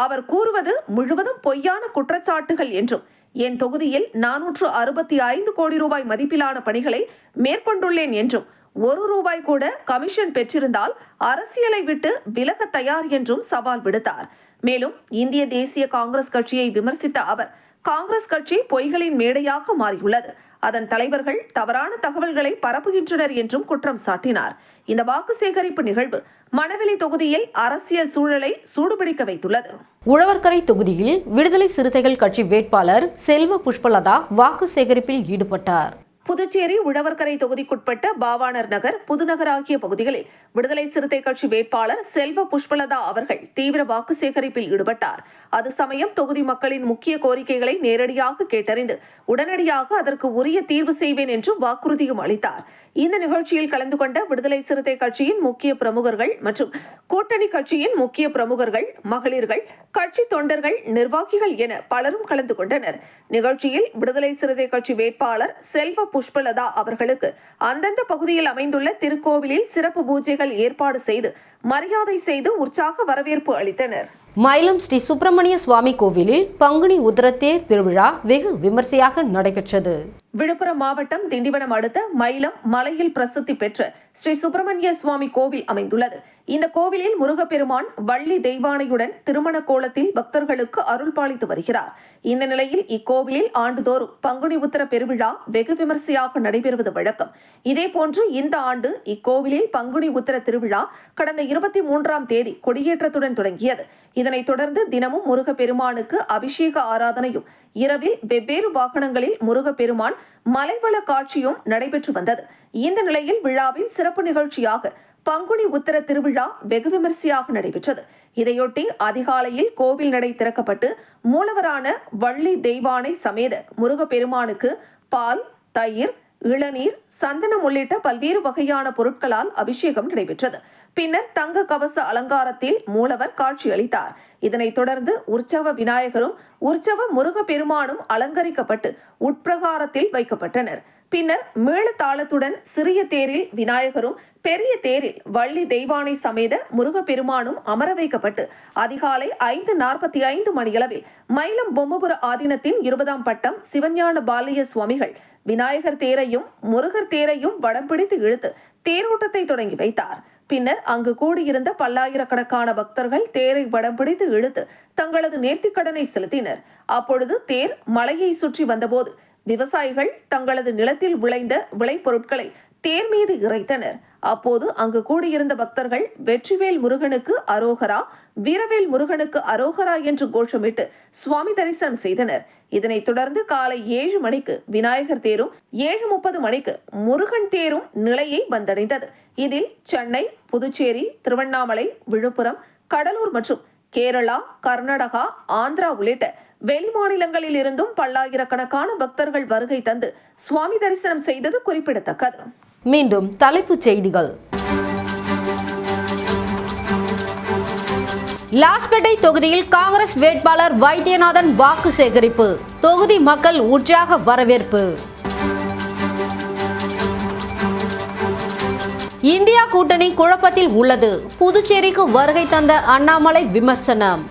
அவர் கூறுவது முழுவதும் பொய்யான குற்றச்சாட்டுகள் என்றும், என் தொகுதியில் 465 கோடி ரூபாய் மதிப்பிலான பணிகளை மேற்கொண்டுள்ளேன் என்றும், 1 ரூபாய் கூட கமிஷன் பெற்றிருந்தால் அரசியலை விட்டு விலக தயார் என்றும் சவால் விடுத்தார். மேலும் இந்திய தேசிய காங்கிரஸ் கட்சியை விமர்சித்த அவர், காங்கிரஸ் கட்சி பொய்களின் மேடையாக மாறியுள்ளது, அதன் தலைவர்கள் தவறான தகவல்களை பரப்புகின்றனர் என்றும் குற்றம் சாட்டினார். இந்த வாக்கு சேகரிப்பு நிகழ்வு மணவெளி தொகுதியில் அரசியல் சூழலை சூடுபிடிக்க வைத்துள்ளது. உழவர்கரை தொகுதியில் விடுதலை சிறுத்தைகள் கட்சி வேட்பாளர் செல்வ புஷ்பலதா வாக்கு சேகரிப்பில் ஈடுபட்டார். புதுச்சேரி உழவர்கரை தொகுதிக்குட்பட்ட பாவாணர் நகர், புதுநகர் ஆகிய பகுதிகளில் விடுதலை சிறுத்தை கட்சி வேட்பாளர் செல்வ புஷ்பலதா அவர்கள் தீவிர வாக்கு சேகரிப்பில் ஈடுபட்டார். அது சமயம் தொகுதி மக்களின் முக்கிய கோரிக்கைகளை நேரடியாக கேட்டறிந்து உடனடியாக அதற்கு உரிய தீர்வு செய்வேன் என்று வாக்குறுதியும் அளித்தார். இந்த நிகழ்ச்சியில் கலந்து கொண்ட விடுதலை சிறுத்தை கட்சியின் முக்கிய பிரமுகர்கள் மற்றும் கூட்டணி கட்சியின் முக்கிய பிரமுகர்கள், மகளிர்கள், கட்சி தொண்டர்கள், நிர்வாகிகள் என பலரும் கலந்து கொண்டனர். நிகழ்ச்சியில் விடுதலை சிறுத்தை கட்சி வேட்பாளர் செல்வ புஷ்பலதா அவர்களுக்கு அந்தந்த பகுதியில் அமைந்துள்ள திருக்கோவிலில் சிறப்பு பூஜைகள் ஏற்பாடு செய்து மரியாதை செய்து உற்சாக வரவேற்பு அளித்தனர். மயிலம் ஸ்ரீ சுப்பிரமணிய சுவாமி கோவிலில் பங்குனி உத்திரத்தேர் திருவிழா வெகு விமர்சையாக நடைபெற்றது. விழுப்புரம் மாவட்டம் திண்டிவனம் அடுத்த மயிலம் மலையில் பிரசித்தி பெற்ற ஸ்ரீ சுப்பிரமணிய சுவாமி கோவில் அமைந்துள்ளது. இந்த கோவிலில் முருகப்பெருமான் வள்ளி தெய்வானையுடன் திருமண கோலத்தில் பக்தர்களுக்கு அருள் பாலித்து வருகிறார். இந்த நிலையில் இக்கோவிலில் ஆண்டுதோறும் பங்குனி உத்திர பெருவிழா வெகு விமரிசையாக நடைபெறுவது வழக்கம். இதேபோன்று இந்த ஆண்டு இக்கோவிலில் பங்குனி உத்திர திருவிழா கடந்த 23ஆம் தேதி கொடியேற்றத்துடன் தொடங்கியது. இதனைத் தொடர்ந்து தினமும் முருகப்பெருமானுக்கு அபிஷேக ஆராதனையும் இரவில் வெவ்வேறு வாகனங்களில் முருகப்பெருமான் மலைவள காட்சியும் நடைபெற்று வந்தது. இந்த நிலையில் விழாவில் சிறப்பு நிகழ்ச்சியாக பங்குனி உத்திர திருவிழா வெகு விமரிசையாக நடைபெற்றது. இதையொட்டி அதிகாலையில் கோவில் நடை திறக்கப்பட்டு மூலவரான வள்ளி தெய்வானை சமேத முருகப்பெருமானுக்கு பால், தயிர், இளநீர், சந்தனம் உள்ளிட்ட பல்வேறு வகையான பொருட்களால் அபிஷேகம் நடைபெற்றது. பின்னர் தங்க கவச அலங்காரத்தில் மூலவர் காட்சியளித்தார். இதனைத் தொடர்ந்து உற்சவ விநாயகரும் உற்சவ முருகப்பெருமானும் அலங்கரிக்கப்பட்டு உட்பிரகாரத்தில் வைக்கப்பட்டனர். பின்னர் மேளதாளத்துடன் சிறிய தேரில் விநாயகரும் பெரிய தேரில் வள்ளி தெய்வானை சமேத முருகப்பெருமானும் அமர வைக்கப்பட்டு அதிகாலை 5:45 மணியளவில் மயிலம் பொம்மபுர ஆதீனத்தின் 20ஆம் பட்டம் சிவஞான பாலிய சுவாமிகள் விநாயகர் தேரையும் முருகர் தேரையும் வடம் பிடித்து இழுத்து தேரோட்டத்தை தொடங்கி வைத்தார். பின்னர் அங்கு கூடியிருந்த பல்லாயிரக்கணக்கான பக்தர்கள் தேரை வடம் பிடித்து இழுத்து தங்களது நேர்த்திக்கடனை செலுத்தினர். அப்பொழுது தேர் மலையை சுற்றி வந்தபோது விவசாயிகள் தங்களது நிலத்தில் விளைந்த விளைபொருட்களை தேர் மீது இறைத்தனர். அப்போது அங்கு கூடியிருந்த பக்தர்கள் வெற்றிவேல் முருகனுக்கு அரோகரா, வீரவேல் முருகனுக்கு அரோகரா என்று கோஷமிட்டு சுவாமி தரிசனம் செய்தனர். இதனைத் தொடர்ந்து காலை 7 மணிக்கு விநாயகர் தேரும் 7:30 மணிக்கு முருகன் தேரும் நிலையை வந்தடைந்தது. இதில் சென்னை, புதுச்சேரி, திருவண்ணாமலை, விழுப்புரம், கடலூர் மற்றும் கேரளா, கர்நாடகா, ஆந்திரா உள்ளிட்ட வெளிமாநிலங்களில் இருந்தும் பல்லாயிரக்கணக்கான பக்தர்கள் வருகை தந்து சுவாமி தரிசனம் செய்தது குறிப்பிடத்தக்கது. மீண்டும் தலைப்புச் செய்திகள். லாஸ்பேட்டை தொகுதியில் காங்கிரஸ் வேட்பாளர் வைத்தியநாதன் வாக்கு சேகரிப்பு. தொகுதி மக்கள் உற்சாக வரவேற்பு. இந்தியா கூட்டணி குழப்பத்தில் உள்ளது. புதுச்சேரிக்கு வருகை தந்த அண்ணாமலை விமர்சனம்.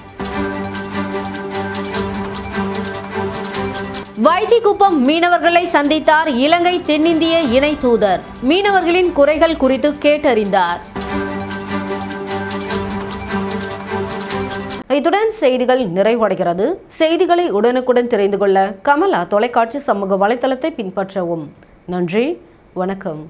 வைத்திக்குப்பம் மீனவர்களை சந்தித்தார் இலங்கை தென்னிந்திய இணை தூதர். மீனவர்களின் குறைகள் குறித்து கேட்டறிந்தார். இத்துடன் செய்திகள் நிறைவடைகிறது. செய்திகளை உடனுக்குடன் தெரிந்து கொள்ள கமலா தொலைக்காட்சி சமூக வலைதளத்தை பின்பற்றவும். நன்றி, வணக்கம்.